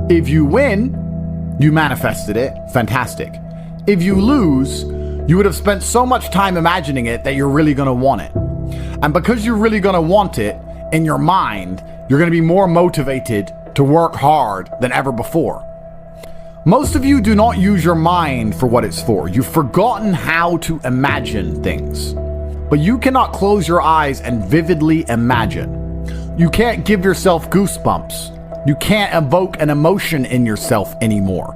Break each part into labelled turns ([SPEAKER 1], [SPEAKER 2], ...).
[SPEAKER 1] If you win, you manifested it, fantastic. If you lose, you would have spent so much time imagining it that you're really going to want it. And because you're really going to want it in your mind, you're going to be more motivated to work hard than ever before. Most of you do not use your mind for what it's for. You've forgotten how to imagine things. But you cannot close your eyes and vividly imagine. You can't give yourself goosebumps. You can't evoke an emotion in yourself anymore.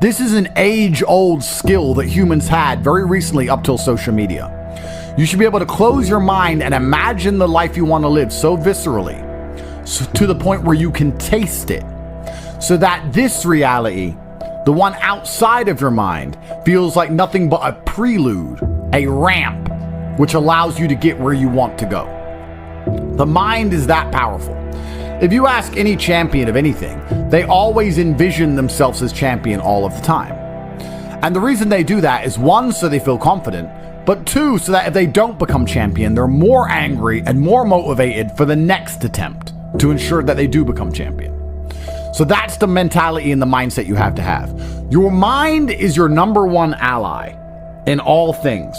[SPEAKER 1] This is an age-old skill that humans had very recently up till social media. You should be able to close your mind and imagine the life you want to live so viscerally, to the point where you can taste it, so that this reality, the one outside of your mind, feels like nothing but a prelude, a ramp, which allows you to get where you want to go. The mind is that powerful. If you ask any champion of anything, they always envision themselves as champion all of the time. And the reason they do that is, one, so they feel confident, but two, so that if they don't become champion, they're more angry and more motivated for the next attempt to ensure that they do become champion. So that's the mentality and the mindset you have to have. Your mind is your number one ally in all things.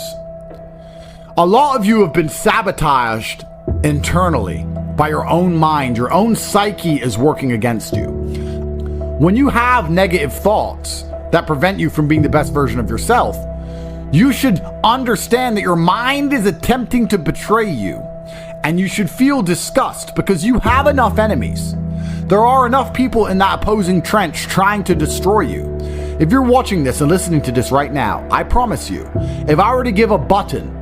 [SPEAKER 1] A lot of you have been sabotaged internally by your own mind. Your own psyche is working against you. When you have negative thoughts that prevent you from being the best version of yourself, you should understand that your mind is attempting to betray you, and you should feel disgust because you have enough enemies. There are enough people in that opposing trench trying to destroy you. If you're watching this and listening to this right now, I promise you, if I were to give a button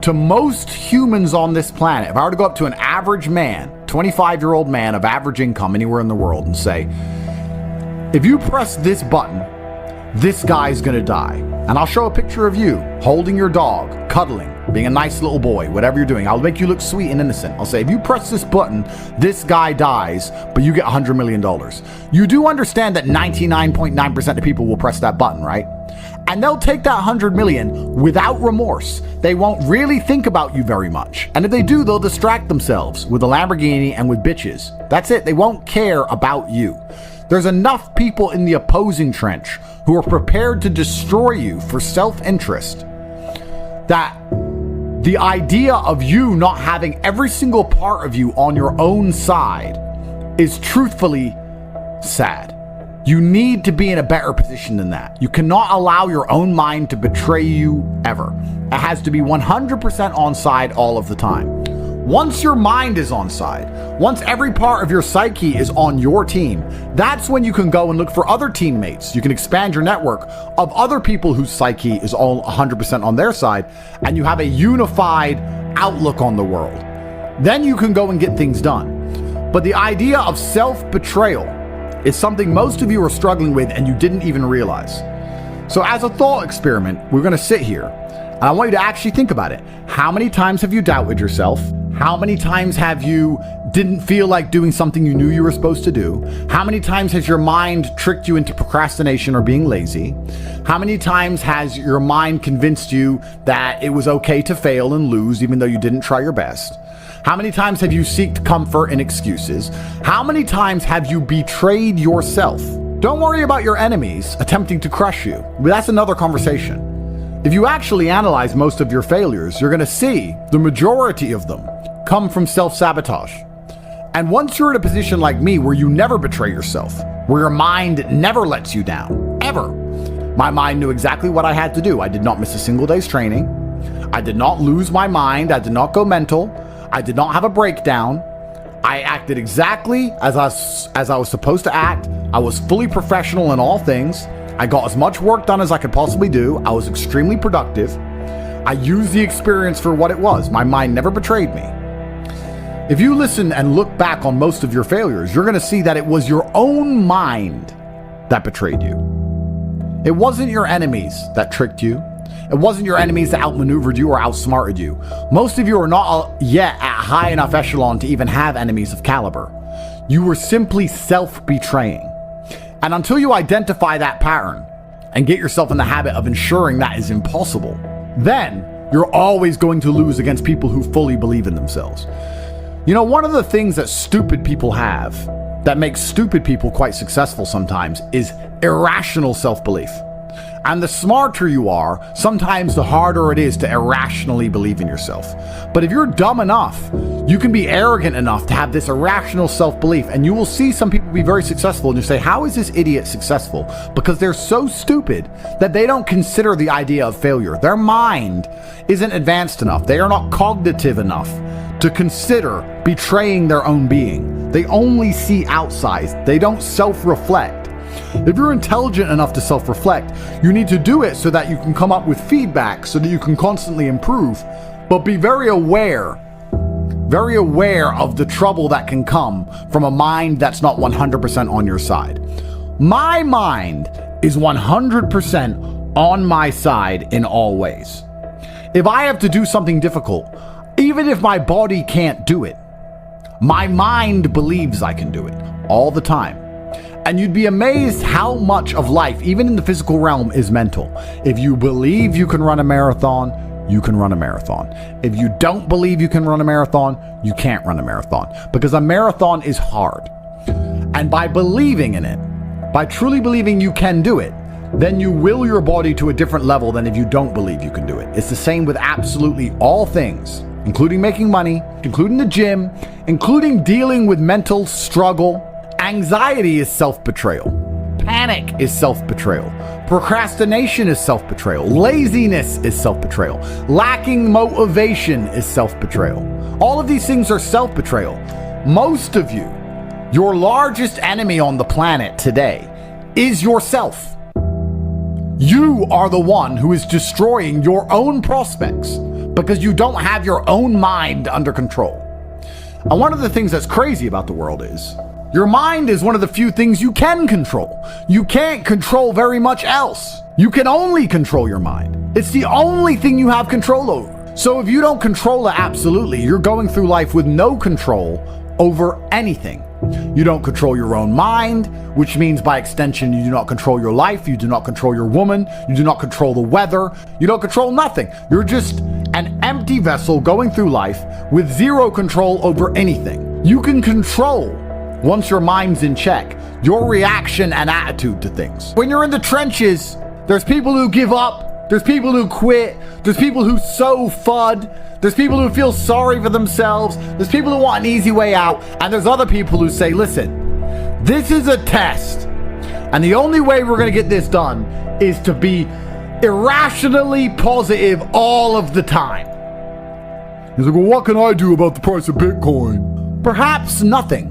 [SPEAKER 1] to most humans on this planet, if I were to go up to an average man, 25-year-old man of average income anywhere in the world, and say, if you press this button, this guy's gonna die. And I'll show a picture of you holding your dog, cuddling, being a nice little boy, whatever you're doing. I'll make you look sweet and innocent. I'll say, if you press this button, this guy dies, but you get $100 million. You do understand that 99.9% of people will press that button, right? And they'll take that 100 million without remorse. They won't really think about you very much. And if they do, they'll distract themselves with a Lamborghini and with bitches. That's it. They won't care about you. There's enough people in the opposing trench who are prepared to destroy you for self-interest that the idea of you not having every single part of you on your own side is truthfully sad. You need to be in a better position than that. You cannot allow your own mind to betray you ever. It has to be 100% on side all of the time. Once your mind is on side, once every part of your psyche is on your team, that's when you can go and look for other teammates. You can expand your network of other people whose psyche is all 100% on their side, and you have a unified outlook on the world. Then you can go and get things done. But the idea of self-betrayal is something most of you are struggling with and you didn't even realize. So as a thought experiment, we're going to sit here and I want you to actually think about it. How many times have you doubted yourself? How many times have you didn't feel like doing something you knew you were supposed to do? How many times has your mind tricked you into procrastination or being lazy? How many times has your mind convinced you that it was okay to fail and lose even though you didn't try your best? How many times have you sought comfort in excuses? How many times have you betrayed yourself? Don't worry about your enemies attempting to crush you. That's another conversation. If you actually analyze most of your failures, you're going to see the majority of them come from self-sabotage. And once you're in a position like me where you never betray yourself, where your mind never lets you down, ever. My mind knew exactly what I had to do. I did not miss a single day's training. I did not lose my mind. I did not go mental. I did not have a breakdown. I acted exactly as I was supposed to act. I was fully professional in all things. I got as much work done as I could possibly do. I was extremely productive. I used the experience for what it was. My mind never betrayed me. If you listen and look back on most of your failures, you're going to see that it was your own mind that betrayed you. It wasn't your enemies that tricked you. It wasn't your enemies that outmaneuvered you or outsmarted you. Most of you are not yet at high enough echelon to even have enemies of caliber. You were simply self-betraying. And until you identify that pattern and get yourself in the habit of ensuring that is impossible, then you're always going to lose against people who fully believe in themselves. You know, one of the things that stupid people have that makes stupid people quite successful sometimes is irrational self-belief. And the smarter you are, sometimes the harder it is to irrationally believe in yourself. But if you're dumb enough, you can be arrogant enough to have this irrational self-belief, and you will see some people be very successful, and you say, how is this idiot successful? Because they're so stupid that they don't consider the idea of failure. Their mind isn't advanced enough. They are not cognitive enough to consider betraying their own being. They only see outside. They don't self-reflect. If you're intelligent enough to self-reflect, you need to do it so that you can come up with feedback so that you can constantly improve, but be very aware of the trouble that can come from a mind that's not 100% on your side. My mind is 100% on my side in all ways. If I have to do something difficult, even if my body can't do it, my mind believes I can do it all the time. And you'd be amazed how much of life, even in the physical realm, is mental. If you believe you can run a marathon, you can run a marathon. If you don't believe you can run a marathon, you can't run a marathon. Because a marathon is hard. And by believing in it, by truly believing you can do it, then you will your body to a different level than if you don't believe you can do it. It's the same with absolutely all things, including making money, including the gym, including dealing with mental struggle. Anxiety is self-betrayal. Panic is self-betrayal. Procrastination is self-betrayal. Laziness is self-betrayal. Lacking motivation is self-betrayal. All of these things are self-betrayal. Most of you, your largest enemy on the planet today is yourself. You are the one who is destroying your own prospects because you don't have your own mind under control. And one of the things that's crazy about the world is your mind is one of the few things you can control. You can't control very much else. You can only control your mind. It's the only thing you have control over. So if you don't control it absolutely, you're going through life with no control over anything. You don't control your own mind, which means by extension, you do not control your life. You do not control your woman. You do not control the weather. You don't control nothing. You're just an empty vessel going through life with zero control over anything. You can control, once your mind's in check, your reaction and attitude to things. When you're in the trenches, there's people who give up, there's people who quit, there's people who sow FUD, there's people who feel sorry for themselves, there's people who want an easy way out, and there's other people who say, listen, this is a test, and the only way we're gonna get this done is to be irrationally positive all of the time. He's like, well, what can I do about the price of Bitcoin? Perhaps nothing.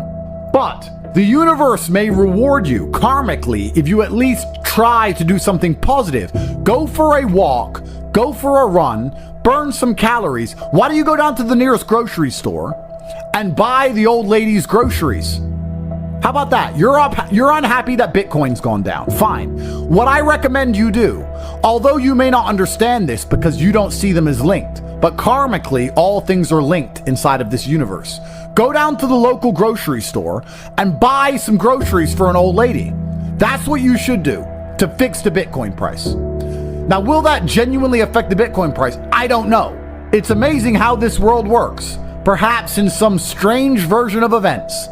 [SPEAKER 1] But the universe may reward you karmically if you at least try to do something positive. Go for a walk, go for a run, burn some calories. Why don't you go down to the nearest grocery store and buy the old lady's groceries? How about that? You're unhappy that Bitcoin's gone down. Fine. What I recommend you do, although you may not understand this because you don't see them as linked, but karmically, all things are linked inside of this universe. Go down to the local grocery store and buy some groceries for an old lady. That's what you should do to fix the Bitcoin price. Now, will that genuinely affect the Bitcoin price? I don't know. It's amazing how this world works. Perhaps in some strange version of events,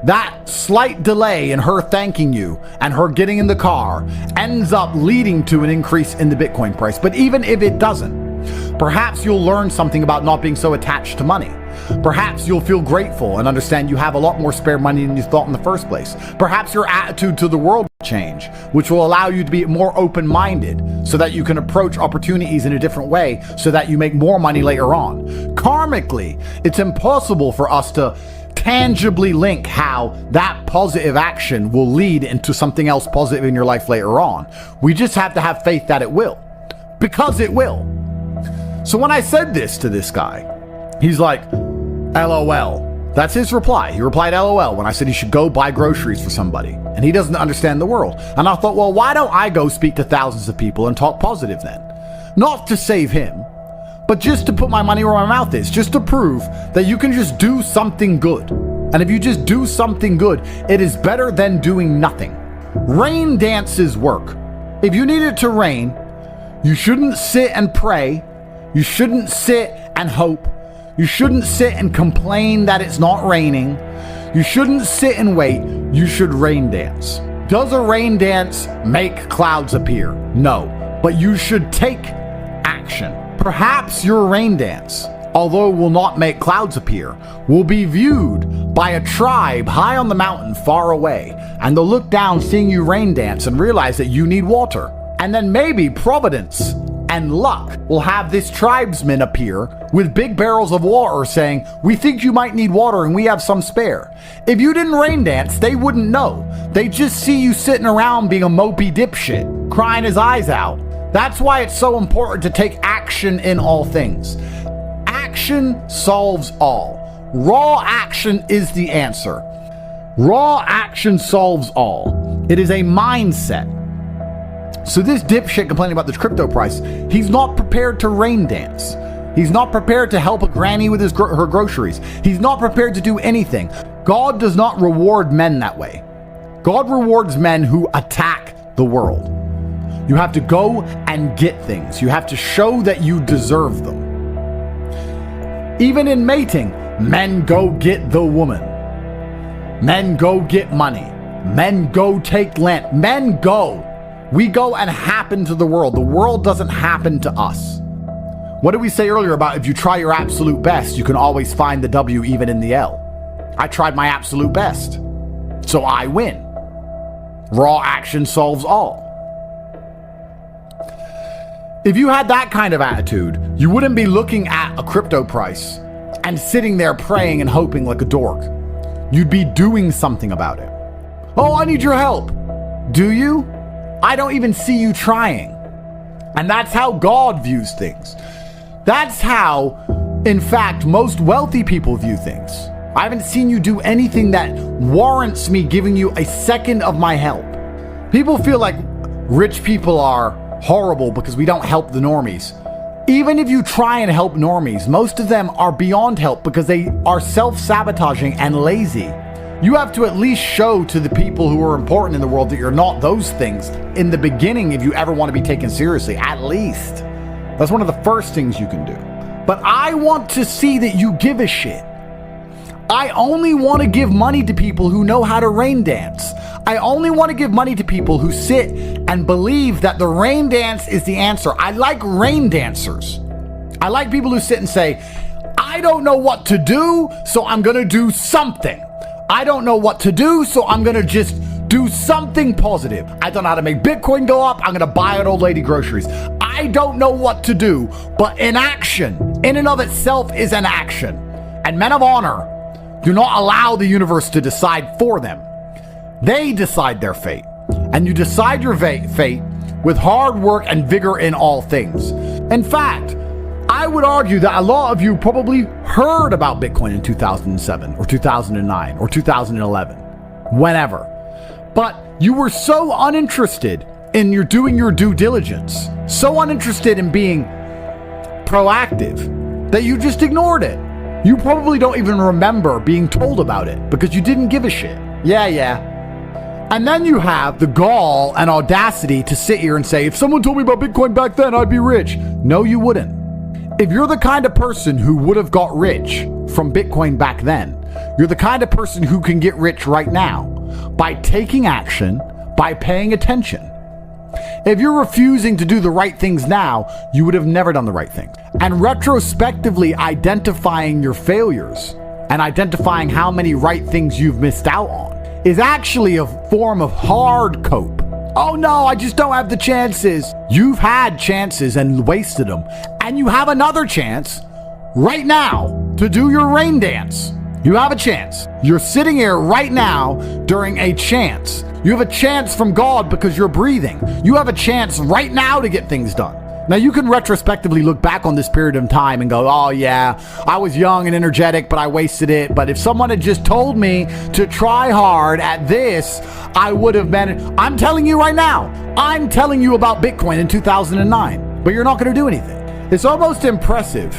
[SPEAKER 1] that slight delay in her thanking you and her getting in the car ends up leading to an increase in the Bitcoin price. But even if it doesn't, perhaps you'll learn something about not being so attached to money. Perhaps you'll feel grateful and understand you have a lot more spare money than you thought in the first place. Perhaps your attitude to the world will change, which will allow you to be more open-minded so that you can approach opportunities in a different way so that you make more money later on. Karmically, it's impossible for us to tangibly link how that positive action will lead into something else positive in your life later on. We just have to have faith that it will, because it will. So when I said this to this guy, he's like, LOL. That's his reply. He replied LOL when I said he should go buy groceries for somebody. And he doesn't understand the world. And I thought, well, why don't I go speak to thousands of people and talk positive then? Not to save him, but just to put my money where my mouth is. Just to prove that you can just do something good. And if you just do something good, it is better than doing nothing. Rain dances work. If you need it to rain, you shouldn't sit and pray. You shouldn't sit and hope. You shouldn't sit and complain that it's not raining. You shouldn't sit and wait. You should rain dance. Does a rain dance make clouds appear? No. But you should take action. Perhaps your rain dance, although will not make clouds appear, will be viewed by a tribe high on the mountain far away, and they'll look down seeing you rain dance and realize that you need water. And then maybe Providence and luck will have this tribesman appear with big barrels of water saying, we think you might need water and we have some spare. If you didn't rain dance, they wouldn't know. They just see you sitting around being a mopey dipshit, crying his eyes out. That's why it's so important to take action in all things. Action solves all. Raw action is the answer. Raw action solves all. It is a mindset. So this dipshit complaining about this crypto price, he's not prepared to rain dance. He's not prepared to help a granny with her groceries. He's not prepared to do anything. God does not reward men that way. God rewards men who attack the world. You have to go and get things. You have to show that you deserve them. Even in mating, men go get the woman. Men go get money. Men go take land. Men go. We go and happen to the world. The world doesn't happen to us. What did we say earlier about if you try your absolute best, you can always find the W even in the L? I tried my absolute best, so I win. Raw action solves all. If you had that kind of attitude, you wouldn't be looking at a crypto price and sitting there praying and hoping like a dork. You'd be doing something about it. Oh, I need your help. Do you? I don't even see you trying. And that's how God views things. That's how, in fact, most wealthy people view things. I haven't seen you do anything that warrants me giving you a second of my help. People feel like rich people are horrible because we don't help the normies. Even if you try and help normies, most of them are beyond help because they are self-sabotaging and lazy. You have to at least show to the people who are important in the world that you're not those things in the beginning if you ever want to be taken seriously, at least. That's one of the first things you can do. But I want to see that you give a shit. I only want to give money to people who know how to rain dance. I only want to give money to people who sit and believe that the rain dance is the answer. I like rain dancers. I like people who sit and say, I don't know what to do, so I'm going to do something. I don't know what to do, so I'm going to just do something positive. I don't know how to make Bitcoin go up. I'm going to buy an old lady groceries. I don't know what to do, but inaction in and of itself is an action. And men of honor do not allow the universe to decide for them. They decide their fate. And you decide your fate with hard work and vigor in all things. In fact, I would argue that a lot of you probably heard about Bitcoin in 2007 or 2009 or 2011, whenever. But you were so uninterested in doing your due diligence, so uninterested in being proactive that you just ignored it. You probably don't even remember being told about it because you didn't give a shit. Yeah. And then you have the gall and audacity to sit here and say, if someone told me about Bitcoin back then, I'd be rich. No, you wouldn't. If you're the kind of person who would have got rich from Bitcoin back then, you're the kind of person who can get rich right now by taking action, by paying attention. If you're refusing to do the right things now, you would have never done the right things. And retrospectively identifying your failures and identifying how many right things you've missed out on is actually a form of hard cope. Oh no, I just don't have the chances. You've had chances and wasted them. And you have another chance right now to do your rain dance. You have a chance. You're sitting here right now during a chance. You have a chance from God because you're breathing. You have a chance right now to get things done. Now you can retrospectively look back on this period of time and go, oh yeah, I was young and energetic, but I wasted it. But if someone had just told me to try hard at this, I would have been. I'm telling you right now, I'm telling you about Bitcoin in 2009, but you're not going to do anything. It's almost impressive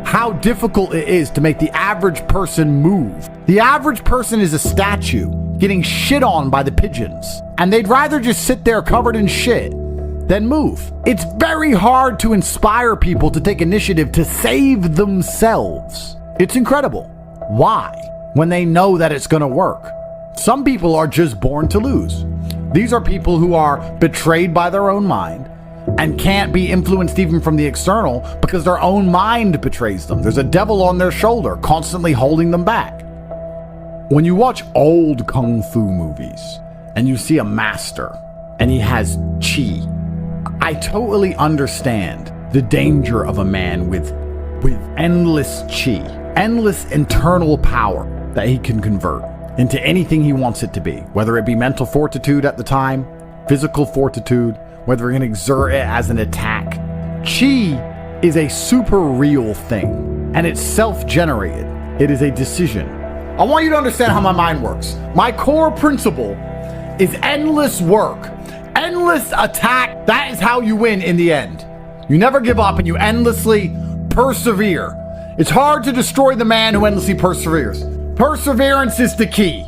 [SPEAKER 1] how difficult it is to make the average person move. The average person is a statue getting shit on by the pigeons, and they'd rather just sit there covered in shit than move. It's very hard to inspire people to take initiative to save themselves. It's incredible. Why? when they know that it's going to work. Some people are just born to lose. These are people who are betrayed by their own mind and can't be influenced even from the external because their own mind betrays them. There's a devil on their shoulder constantly holding them back. When you watch old kung fu movies and you see a master and he has chi, I totally understand the danger of a man with endless chi, endless internal power that he can convert into anything he wants it to be, whether it be mental fortitude at the time, physical fortitude, whether he can exert it as an attack. Chi is a super real thing, and it's self-generated. It is a decision. I want you to understand how my mind works. My core principle is endless work, endless attack. That is how you win in the end. You never give up and you endlessly persevere. It's hard to destroy the man who endlessly perseveres. Perseverance is the key.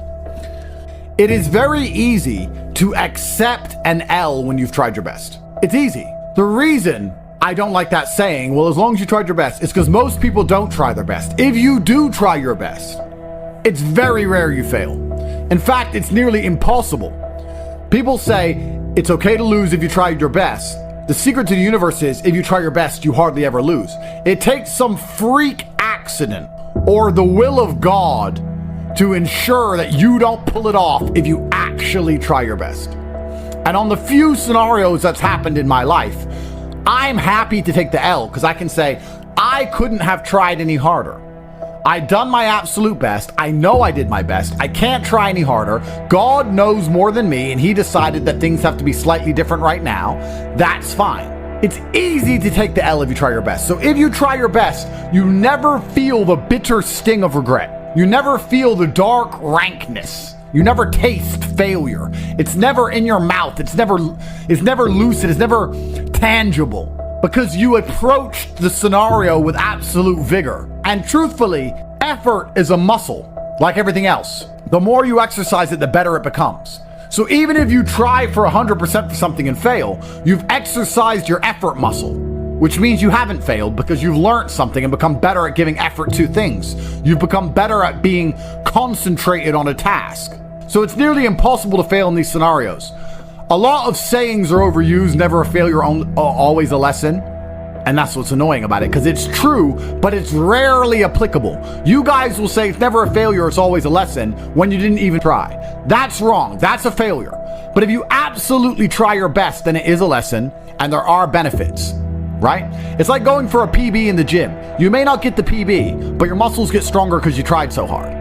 [SPEAKER 1] It is very easy to accept an L when you've tried your best. It's easy. The reason I don't like that saying, well, as long as you tried your best, is because most people don't try their best. If you do try your best, it's very rare you fail. In fact, it's nearly impossible. People say it's okay to lose if you tried your best. The secret to the universe is if you try your best, you hardly ever lose. It takes some freak accident or the will of God to ensure that you don't pull it off if you actually try your best. And on the few scenarios that's happened in my life, I'm happy to take the L because I can say I couldn't have tried any harder. I done my absolute best. I know I did my best. I can't try any harder. God knows more than me, and he decided that things have to be slightly different right now. That's fine. It's easy to take the L if you try your best. So if you try your best, you never feel the bitter sting of regret. You never feel the dark rankness. You never taste failure. It's never in your mouth. It's never lucid. It's never tangible. Because you approached the scenario with absolute vigor. And truthfully, effort is a muscle, like everything else. The more you exercise it, the better it becomes. So even if you try for 100% for something and fail, you've exercised your effort muscle, which means you haven't failed because you've learned something and become better at giving effort to things. You've become better at being concentrated on a task. So it's nearly impossible to fail in these scenarios. A lot of sayings are overused, never a failure, always a lesson. And that's what's annoying about it, because it's true, but it's rarely applicable. You guys will say it's never a failure, it's always a lesson, when you didn't even try. That's wrong. That's a failure. But if you absolutely try your best, then it is a lesson, and there are benefits, right? It's like going for a PB in the gym. You may not get the PB, but your muscles get stronger because you tried so hard.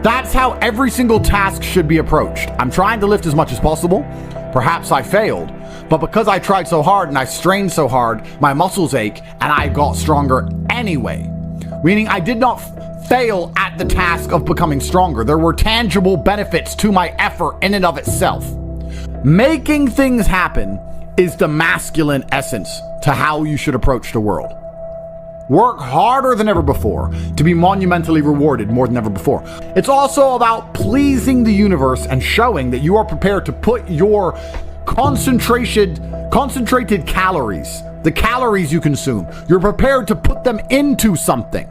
[SPEAKER 1] That's how every single task should be approached. I'm trying to lift as much as possible. Perhaps I failed, but because I tried so hard and I strained so hard, my muscles ache and I got stronger anyway. Meaning I did not fail at the task of becoming stronger. There were tangible benefits to my effort in and of itself. Making things happen is the masculine essence to how you should approach the world. Work harder than ever before to be monumentally rewarded more than ever before. It's also about pleasing the universe and showing that you are prepared to put your concentrated calories, the calories you consume, you're prepared to put them into something.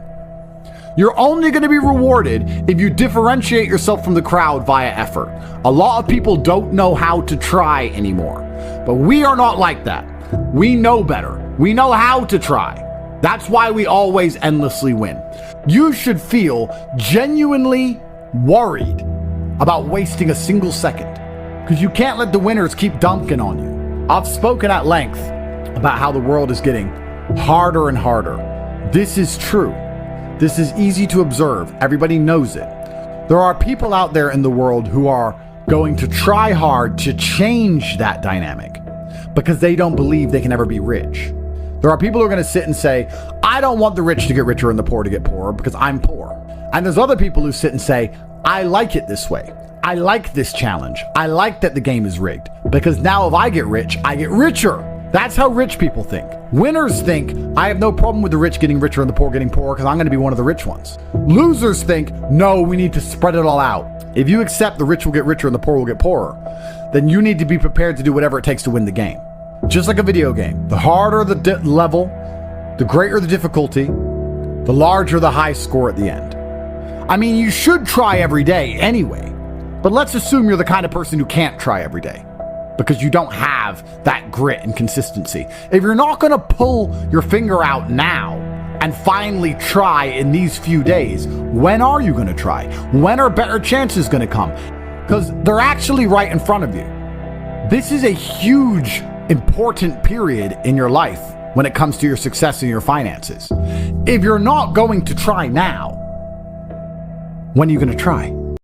[SPEAKER 1] You're only going to be rewarded if you differentiate yourself from the crowd via effort. A lot of people don't know how to try anymore, but we are not like that. We know better. We know how to try. That's why we always endlessly win. You should feel genuinely worried about wasting a single second, because you can't let the winners keep dunking on you. I've spoken at length about how the world is getting harder and harder. This is true. This is easy to observe. Everybody knows it. There are people out there in the world who are going to try hard to change that dynamic because they don't believe they can ever be rich. There are people who are going to sit and say, I don't want the rich to get richer and the poor to get poorer because I'm poor. And there's other people who sit and say, I like it this way. I like this challenge. I like that the game is rigged because now if I get rich, I get richer. That's how rich people think. Winners think, I have no problem with the rich getting richer and the poor getting poorer because I'm going to be one of the rich ones. Losers think, no, we need to spread it all out. If you accept the rich will get richer and the poor will get poorer, then you need to be prepared to do whatever it takes to win the game. Just like a video game, the harder the level, the greater the difficulty, the larger the high score at the end. I mean, you should try every day anyway. But let's assume you're the kind of person who can't try every day because you don't have that grit and consistency. If you're not going to pull your finger out now and finally try in these few days, when are you going to try? When are better chances going to come? Because they're actually right in front of you. This is a huge, important period in your life when it comes to your success and your finances. If you're not going to try now, when are you going to try?